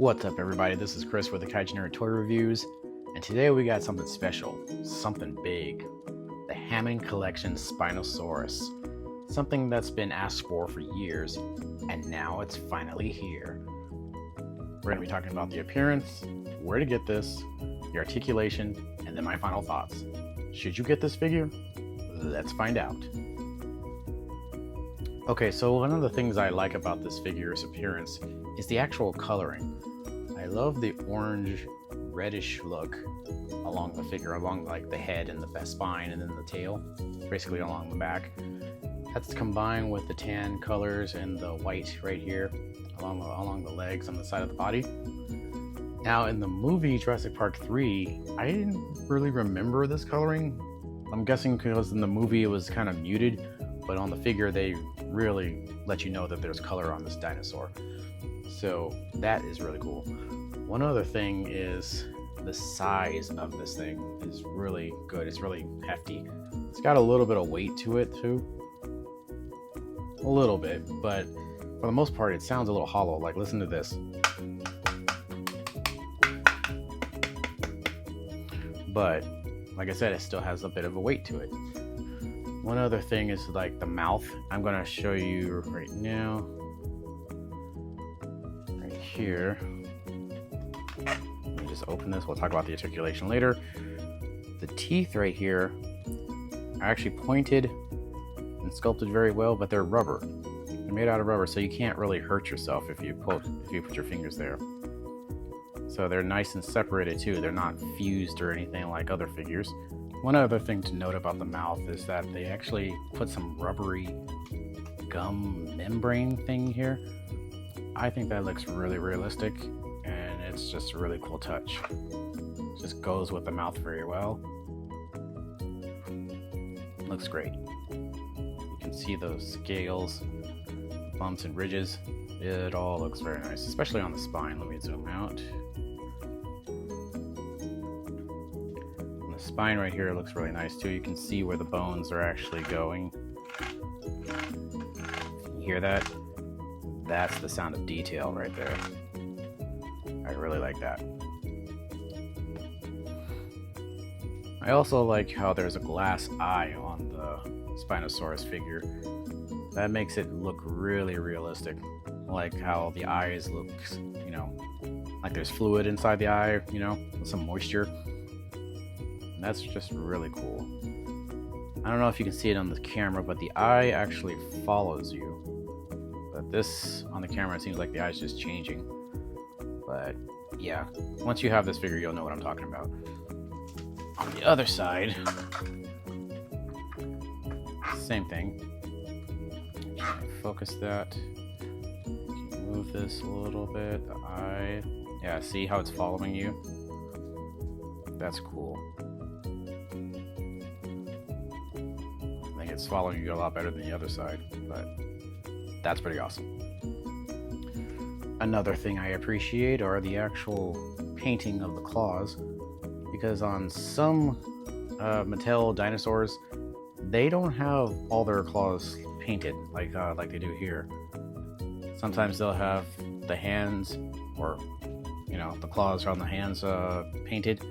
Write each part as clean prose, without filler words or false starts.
What's up, everybody? This is Chris with the TheKaijuNerd-Toy reviews, and today we got something special, something big. The Hammond Collection Spinosaurus. Something that's been asked for years, and now it's finally here. We're going to be talking about the appearance, where to get this, the articulation, and then my final thoughts. Should you get this figure? Let's find out. Okay, so one of the things I like about this figure's appearance is the actual coloring. I love the orange reddish look along the figure, along like the head and the spine and then the tail, basically along the back. That's combined with the tan colors and the white right here along the legs on the side of the body. Now in the movie Jurassic Park 3, I didn't really remember this coloring. I'm guessing because in the movie it was kind of muted, but on the figure they really let you know that there's color on this dinosaur. So that is really cool. One other thing is the size of this thing is really good. It's really hefty. It's got a little bit of weight to it too. A little bit, but for the most part it sounds a little hollow. Like, listen to this. But like I said, it still has a bit of a weight to it. One other thing is like the mouth. I'm gonna show you right now. Right here. Let me just open this. We'll talk about the articulation later. The teeth right here are actually pointed and sculpted very well, but they're rubber. They're made out of rubber, so you can't really hurt yourself if you put your fingers there. So they're nice and separated too. They're not fused or anything like other figures. One other thing to note about the mouth is that they actually put some rubbery gum membrane thing here. I think that looks really realistic, and it's just a really cool touch. It just goes with the mouth very well. Looks great. You can see those scales, bumps and ridges. It all looks very nice, especially on the spine. Let me zoom out. Spine right here looks really nice too. You can see where the bones are actually going. You hear that? That's the sound of detail right there. I really like that. I also like how there's a glass eye on the Spinosaurus figure. That makes it look really realistic. Like how the eyes look, like there's fluid inside the eye, with some moisture. That's just really cool. I don't know if you can see it on the camera, but the eye actually follows you. But this, on the camera, it seems like the eye's just changing. But yeah, once you have this figure, you'll know what I'm talking about. On the other side, same thing. Focus that. Move this a little bit. The eye. Yeah, see how it's following you? That's cool. It's following you a lot better than the other side, but that's pretty awesome. Another thing I appreciate are the actual painting of the claws, because on some Mattel dinosaurs, they don't have all their claws painted like they do here. Sometimes they'll have the hands, or the claws on the hands painted,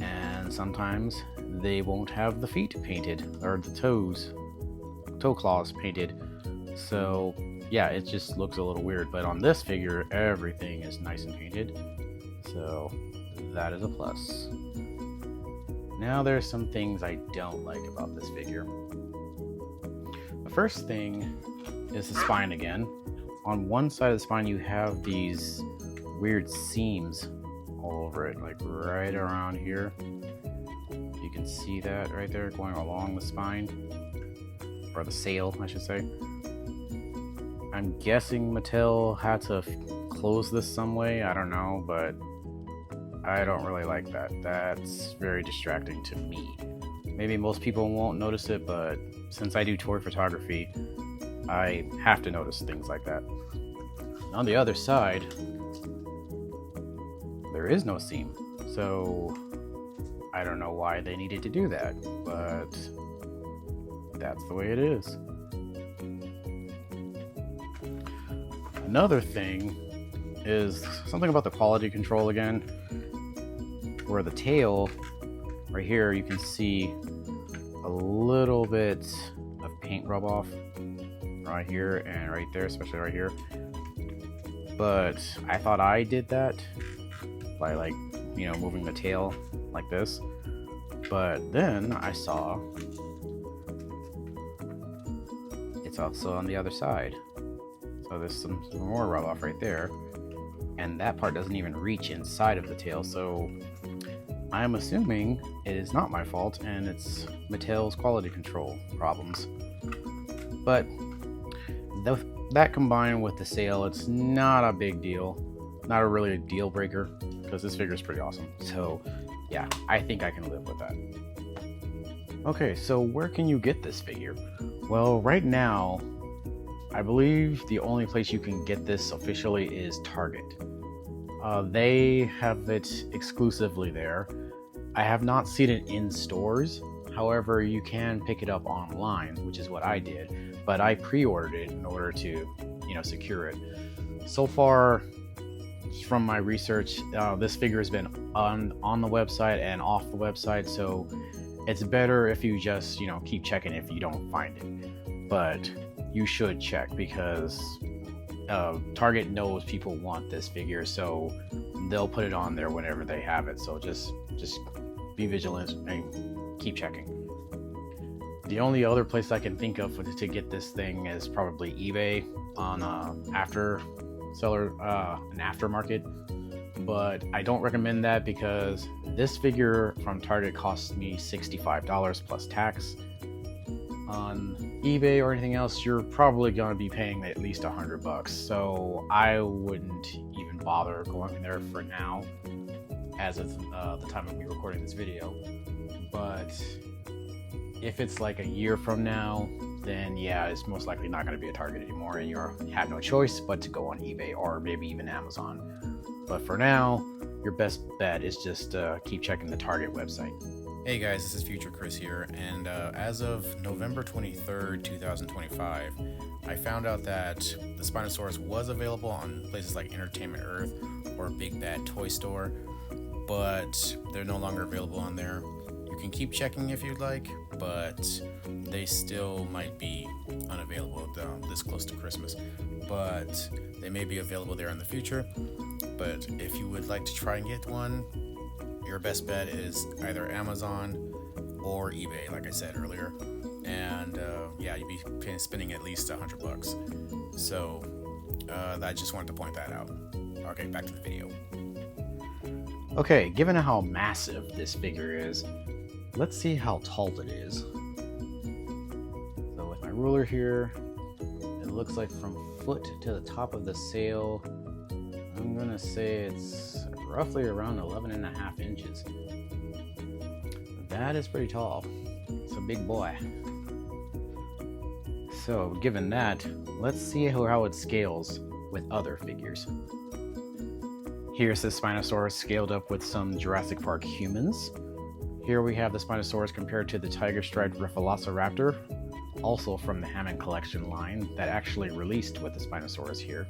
and sometimes they won't have the feet painted, or the toe claws painted. So yeah, it just looks a little weird, but on this figure everything is nice and painted, so that is a plus. Now there's some things I don't like about this figure. The first thing is the spine again. On one side of the spine you have these weird seams all over it, like right around here. You can see that right there going along the spine, or the sail, I should say. I'm guessing Mattel had to close this some way. I don't know, but I don't really like that. That's very distracting to me. Maybe most people won't notice it, but since I do toy photography, I have to notice things like that. On the other side, there is no seam, so I don't know why they needed to do that, but that's the way it is. Another thing is something about the quality control again, where the tail right here, you can see a little bit of paint rub off right here and right there, especially right here. But I thought I did that by, like, you know, moving the tail like this. But then I saw it's also on the other side. So there's some more rub off right there. And that part doesn't even reach inside of the tail. So I'm assuming it is not my fault and it's Mattel's quality control problems. But that combined with the sale, it's not a big deal. Not a really deal breaker, because this figure is pretty awesome. So yeah, I think I can live with that. Okay, so where can you get this figure? Well, right now, I believe the only place you can get this officially is Target. They have it exclusively there. I have not seen it in stores. However, you can pick it up online, which is what I did. But I pre-ordered it in order to, you know, secure it. So far, from my research, this figure has been on the website and off the website, so it's better if you just, you know, keep checking if you don't find it. But you should check, because Target knows people want this figure, so they'll put it on there whenever they have it. So just be vigilant and keep checking. The only other place I can think of to get this thing is probably eBay on an aftermarket, but I don't recommend that because this figure from Target cost me $65 plus tax. On eBay or anything else, you're probably going to be paying at least $100, so I wouldn't even bother going there for now, as of the time of me recording this video. But if it's like a year from now, then yeah, it's most likely not going to be a Target anymore, and you have no choice but to go on eBay or maybe even Amazon. But for now, your best bet is just keep checking the Target website. Hey guys, this is Future Chris here, and as of November 23rd, 2025, I found out that the Spinosaurus was available on places like Entertainment Earth or Big Bad Toy Store, but they're no longer available on there. You can keep checking if you'd like, but they still might be unavailable this close to Christmas. But they may be available there in the future. But if you would like to try and get one, your best bet is either Amazon or eBay, like I said earlier. And yeah, you'd be spending at least $100. So I just wanted to point that out. Okay, back to the video. Okay, given how massive this figure is, let's see how tall it is. So with my ruler here, it looks like from foot to the top of the sail, I'm gonna say it's roughly around 11.5 inches. That is pretty tall. It's a big boy. So given that, let's see how it scales with other figures. Here's the Spinosaurus scaled up with some Jurassic Park humans. Here we have the Spinosaurus compared to the tiger-striped Velociraptor, also from the Hammond Collection line that actually released with the Spinosaurus here.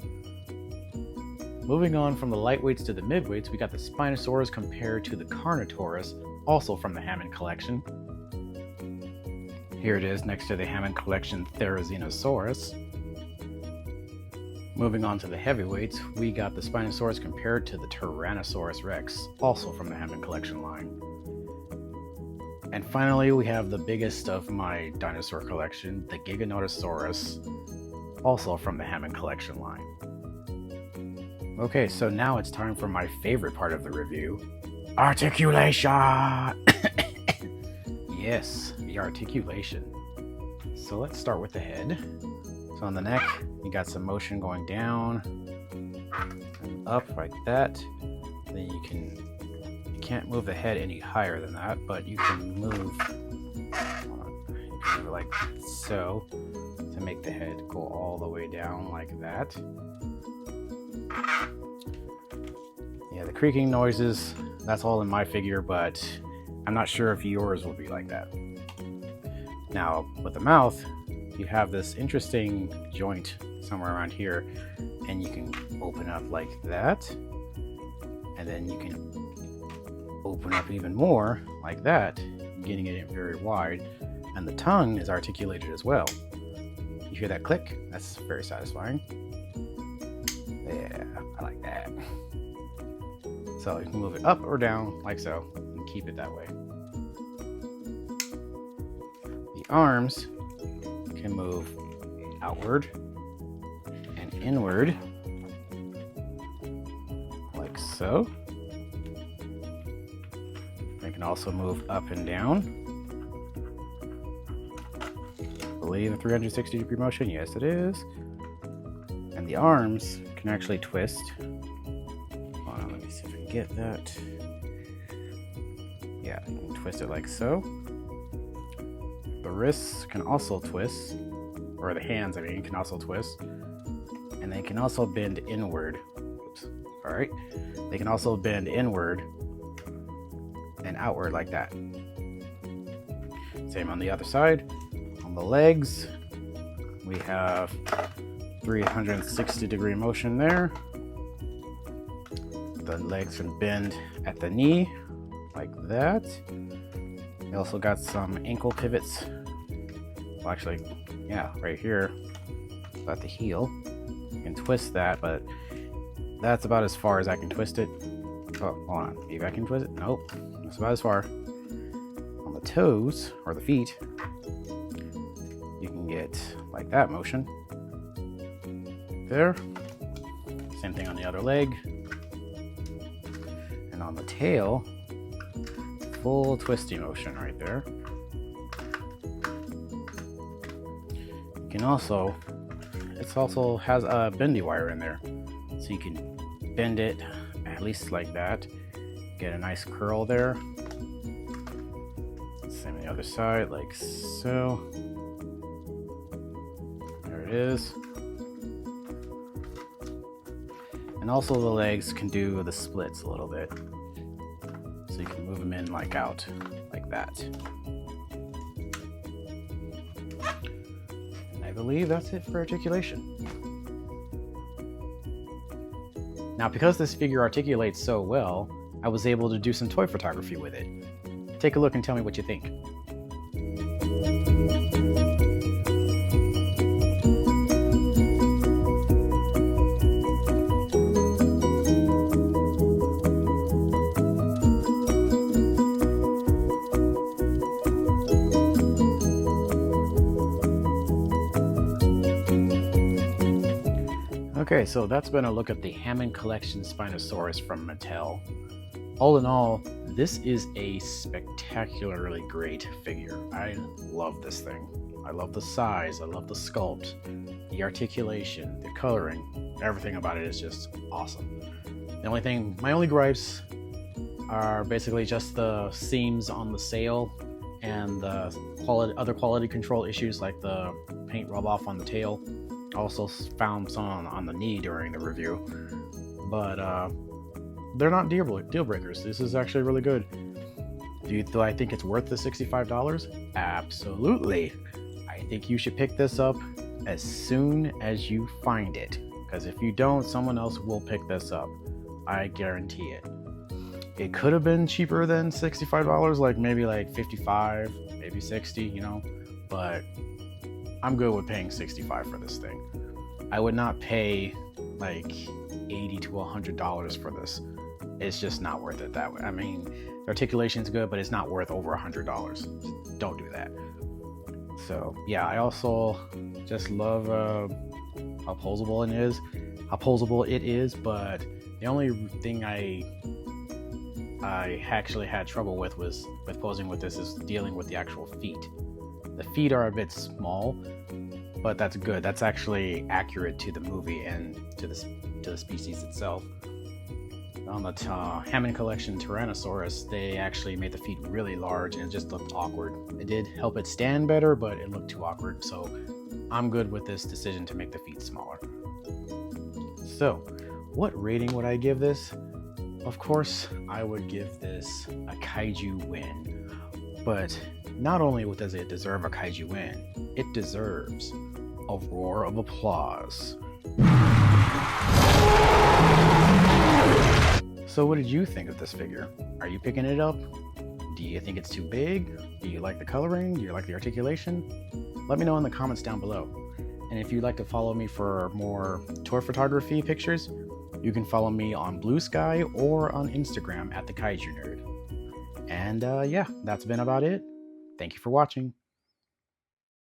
Moving on from the lightweights to the midweights, we got the Spinosaurus compared to the Carnotaurus, also from the Hammond Collection. Here it is next to the Hammond Collection Therizinosaurus. Moving on to the heavyweights, we got the Spinosaurus compared to the Tyrannosaurus Rex, also from the Hammond Collection line. And finally, we have the biggest of my dinosaur collection, the Giganotosaurus, also from the Hammond Collection line. Okay, so now it's time for my favorite part of the review, articulation! Yes, the articulation. So let's start with the head. So on the neck, you got some motion going down and up like that. Then you can't move the head any higher than that, but you can move it like so to make the head go all the way down like that. Yeah, the creaking noises, that's all in my figure, but I'm not sure if yours will be like that. Now, with the mouth, you have this interesting joint somewhere around here, and you can open up like that, and then you can open up even more like that, getting it very wide, and the tongue is articulated as well. You hear that click? That's very satisfying. Yeah, I like that. So you can move it up or down like so, and keep it that way. The arms can move outward and inward like so. They can also move up and down. I believe a 360-degree motion. Yes, it is. And the arms can actually twist. Hold on, let me see if I can get that. Yeah, you can twist it like so. The wrists can also twist, or the hands, I mean, can also twist. And they can also bend inward. Oops. All right. They can also bend inward and outward like that. Same on the other side. On the legs, we have 360-degree motion there. The legs can bend at the knee like that. They also got some ankle pivots. Well, actually, yeah, right here at the heel. You can twist that, but that's about as far as I can twist it. Oh, hold on. Maybe I can twist it? Nope. That's about as far. On the toes, or the feet, you can get like that motion. There. Same thing on the other leg. And on the tail, full twisty motion right there. You can also, it also has a bendy wire in there. So you can bend it at least like that. Get a nice curl there. Same on the other side, like so. There it is. And also the legs can do the splits a little bit. So you can move them in like out, like that. And I believe that's it for articulation. Now, because this figure articulates so well, I was able to do some toy photography with it. Take a look and tell me what you think. Okay, so that's been a look at the Hammond Collection Spinosaurus from Mattel. All in all, this is a spectacularly great figure. I love this thing. I love the size, I love the sculpt, the articulation, the coloring, everything about it is just awesome. My only gripes are basically just the seams on the sail and the other quality control issues like the paint rub off on the tail. Also found some on the knee during the review, but they're not deal breakers. This is actually really good. Do I think it's worth the $65? Absolutely. I think you should pick this up as soon as you find it, because if you don't, someone else will pick this up. I guarantee it. It could have been cheaper than $65, like maybe like $55, maybe $60, you know, but I'm good with paying $65 for this thing. I would not pay like $80 to $100 for this. It's just not worth it that way. I mean, the articulation's good, but it's not worth over $100. Just don't do that. So yeah, I also just love how posable it is. But the only thing I actually had trouble with posing with this is dealing with the actual feet. The feet are a bit small, but that's good. That's actually accurate to the movie and to the species itself. On the Hammond Collection Tyrannosaurus, they actually made the feet really large and it just looked awkward. It did help it stand better, but it looked too awkward. So I'm good with this decision to make the feet smaller. So, what rating would I give this? Of course, I would give this a Kaiju win. But not only does it deserve a Kaiju win, it deserves A roar of applause. So what did you think of this figure? Are you picking it up? Do you think it's too big? Do you like the coloring? Do you like the articulation? Let me know in the comments down below. And if you'd like to follow me for more toy photography pictures, you can follow me on Bluesky or on Instagram at TheKaijuNerd. And yeah, that's been about it. Thank you for watching.